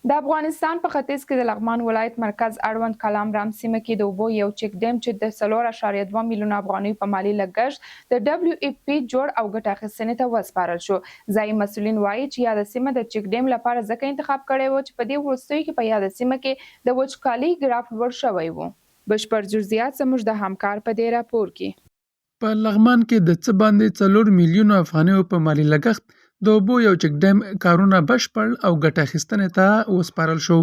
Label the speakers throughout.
Speaker 1: د افغانستان په ختیځ کې د لغمان ولایت مرکز اړوند کلام رام سیمه کې د اوبو یو چک ډیم چې د 4.2 میلیونه افغانۍ په مالي لګښت د WFP جوړ او ګټه اخیستنې ته وسپارل شو. ځایي مسؤلین وایي چې یاده سیمه د چک ډیم لپاره ځکه انتخاب کړی و چې په دې وروستیو کې په یاده سیمه کې د وچکالۍ ګراف لوړ شوی و. بشپړ جزئیات زموږ د همکار په دې راپور کې.
Speaker 2: په لغمان کې د څه باندې 4 میلیونه افغانیو په مالي لګښت د اوبو یو چک ډیم کارونه بشپړ او ګټه اخیستنې ته وسپارل شو.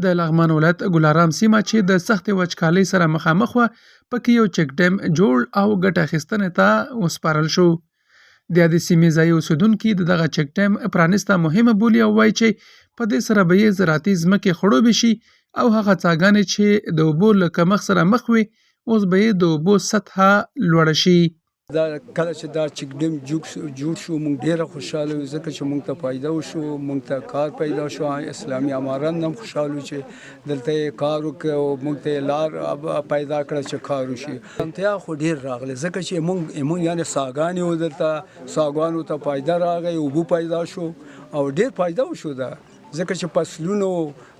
Speaker 2: د لغمان ولایت ګلارام سیمه چې د سختې وچکالۍ سره مخامخ وه پکې یو چک ډیم جوړ او ګټه اخیستنې ته وسپارل شو. د دې سیمې ځایي اوسیدونکي د دغه چک ډیم پرانیسته مهمه بولي او وایي چې په دې سره به یې زراعتي ځمکې خړوبې شي او هغه څاګانې چې د اوبو له کمښت سره مخ وي اوس به یې د اوبو سطحه لوړه شي.
Speaker 3: دا کله چې دا چک ډیم جوړ شو موږ ډیره خوشاله یو ځکه چې موږ ته فایده وشو، موږ ته کار پیدا شو. اسلامي اماران هم خوشاله چې دلته کار وکړو او موږ ته لار پیدا کړه چې کار وشي. انتیا خو ډیر راغله ځکه چې موږ یعنی ساګانی و دلته ساګانو ته فایده راغی، اوبو پیدا شو او ډیر فایده وشو. دا ځکه چې فصلونو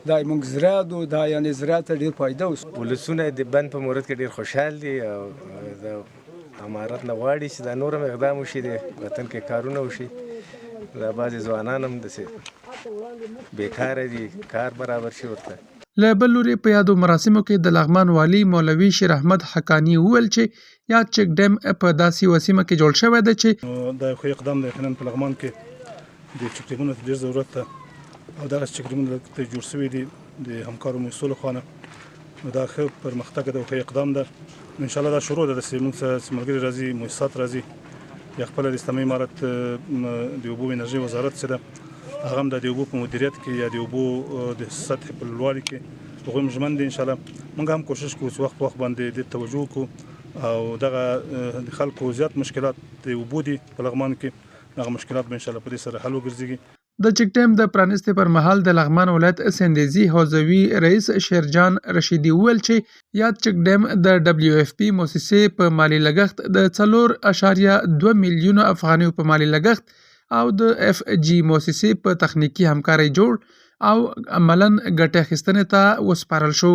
Speaker 3: دا موږ زراعت دا یعنی زراعت ډیر فایده وشو.
Speaker 4: ولسونه د بند په مورد کې ډیر خوشحال دي او امارات نه غواړي چې دا نور هم اقدام وشي، د وطن کې کارونه وشي. دا بعضې ځوانان هم داسې بیکاره دي، کار برابر شي ورته.
Speaker 2: له بل لورې په یادو مراسمو کې د لغمان والي مولوي شیر احمد حقانی وویل چې یاد چک ډیم په داسې یوه سیمه کې جوړ شوی دی چې
Speaker 5: دا یو ښه اقدام دی. یقینا په لغمان کې د چک ډیمونو ته ډېر ضرورت ده او دغه چک ډیمونه ته جوړ شوي دي د همکارو محصولو خوا نه. نو دا ښه پرمختګ ده او ښه اقدام ده. انشاءالله دا شروع ده چې موږ څه ملګري راځي، مؤسسات راځي، یا خپله د اسلامي امارت د اوبو انرژۍ وزارت چې ده هغه هم د اوبو په مدیریت کې یا د اوبو د سطحې په لوړوالي کې هغوی هم ژمن دي. انشاءالله موږ هم کوشش کوو چې وخت په وخت باندې دې توجه وکړو او دغه د خلکو زیات مشکلات د اوبو دي په لغمان کې، هغه مشکلات به انشاءالله په دې سره حل وګرځېږي.
Speaker 2: د چک ډیم د پرانیستې پر مهال د لغمان ولایت سندیزي حوزوي رئیس شیرجان رشیدي وویل چې یاد چک ډیم د WFP موسسې په مالي لګښت د 4.2 میلیونه افغانیو په مالي لګښت او د FG موسسې په تخنیکی همکارۍ جوړ او عملاً ګټه اخیستنې ته وسپارل شو.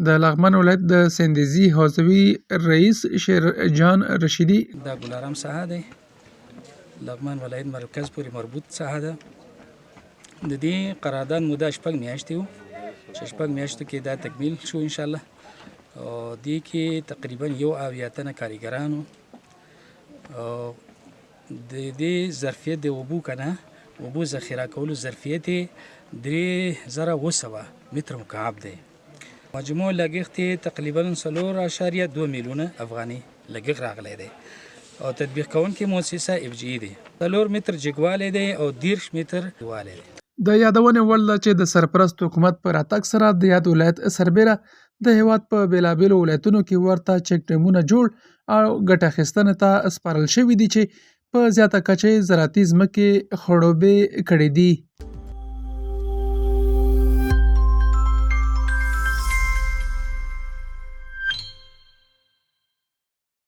Speaker 2: د لغمان ولایت د سندیزي حوزوي رئیس شیرجان رشیدي
Speaker 6: د ګلارام ساحه دی، لغمان ولایت مرکز پورې مربوط ساحه ده. د دې قرارداد موده 6 میاشتې و چې 6 میاشتو کې دا تکمیل شو انشاءالله. او دې کې تقریبا 1 تنه کارګرانو د دې ظرفیت د اوبو کنه اوبو ذخیره کولو ظرفیت 3200 متر مکعب دی. مجموع لګښت تقریبا 4.2 میلیونه افغاني لګښت راغلی دی او تطبیق کوونکې مؤسسه FG دی. 4 متر جګوالی دی او 10 متر والی دی.
Speaker 2: د یادونې وړ ده چې د سرپرست حکومت په راتګ سره د یاد ولایت سربیره د هیواد په بیلابیلو ولایتونو کې ورته چک ډیمونه جوړ او ګټه اخیستنې ته سپارل شوي دي چې په زیاته کچه زراعتي ځمکې خړوبې کړې دي.